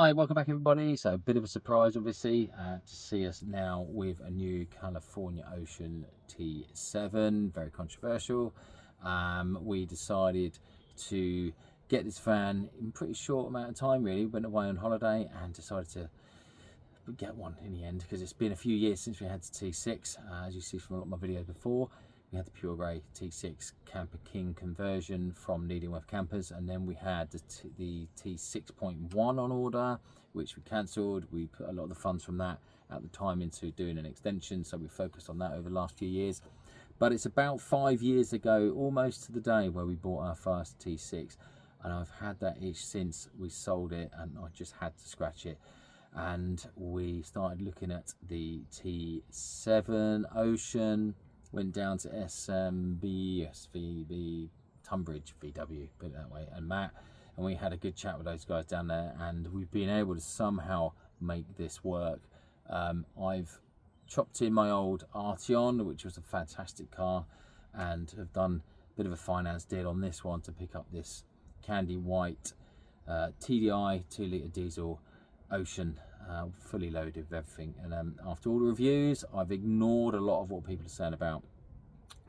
Hi, welcome back everybody. So a bit of a surprise obviously to see us now with a new California Ocean T7, very controversial. We decided to get this van in a pretty short amount of time really, went away on holiday and decided to get one in the end because it's been a few years since we had the T6. As you see from a lot of my videos before, we had the pure grey T6 Camper King conversion from Needingworth Campers, and then we had the T6.1 on order, which we cancelled. We put a lot of the funds from that at the time into doing an extension, so we focused on that over the last few years. But it's about 5 years ago, almost to the day, where we bought our first T6, and I've had that itch since we sold it, and I just had to scratch it. And we started looking at the T7 Ocean, went down to SMB, SVB, Tunbridge, VW, put it that way, and Matt, and we had a good chat with those guys down there, and we've been able to somehow make this work. I've chopped in my old Arteon, which was a fantastic car, and have done a bit of a finance deal on this one to pick up this candy white TDI 2-litre diesel Ocean, fully loaded with everything. And after all the reviews, I've ignored a lot of what people are saying about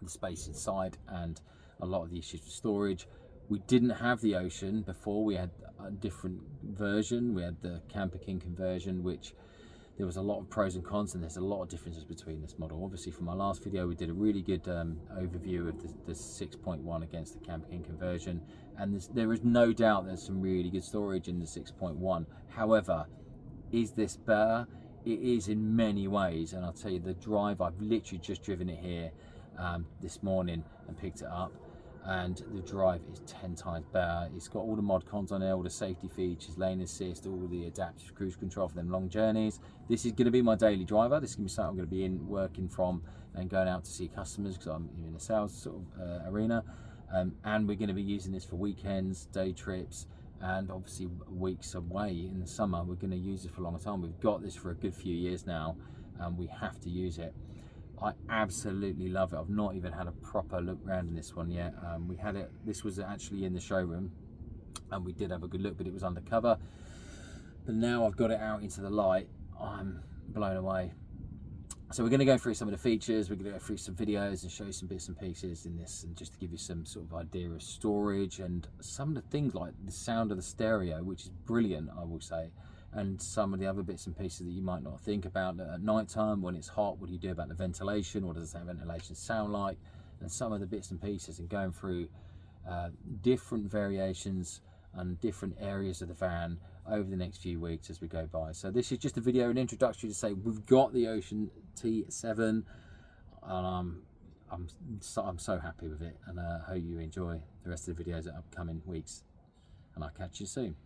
the space inside and a lot of the issues with storage. We didn't have the Ocean before. We had a different version. We had the Camper King conversion, which there was a lot of pros and cons, and there's a lot of differences between this model. Obviously from my last video we did a really good overview of the 6.1 against the Camper King conversion, and there is no doubt there's some really good storage in the 6.1. However, is this better? It is in many ways, and I'll tell you, the drive, I've literally just driven it here this morning and picked it up, and the drive is 10 times better. It's got all the mod cons on there, all the safety features, lane assist, all the adaptive cruise control for them long journeys. This is going to be my daily driver. This is going to be something I'm going to be in working from and going out to see customers, because I'm in the sales sort of arena, and we're going to be using this for weekends, day trips, and obviously weeks away in the summer. We're going to use it for a long time. We've got this for a good few years now, and we have to use it. I absolutely love it. I've not even had a proper look around in this one yet. We had it, this was actually in the showroom, and we did have a good look, but it was undercover. But now I've got it out into the light, I'm blown away. So we're going to go through some of the features, we're going to go through some videos and show you some bits and pieces in this, and just to give you some sort of idea of storage and some of the things like the sound of the stereo, which is brilliant, I will say, and some of the other bits and pieces that you might not think about. At night time when it's hot, what do you do about the ventilation? What does that ventilation sound like? And some of the bits and pieces, and going through different variations and different areas of the van over the next few weeks as we go by. So this is just a video, an introductory to say we've got the Ocean T7, and I'm so happy with it, and I hope you enjoy the rest of the videos in upcoming weeks, and I'll catch you soon.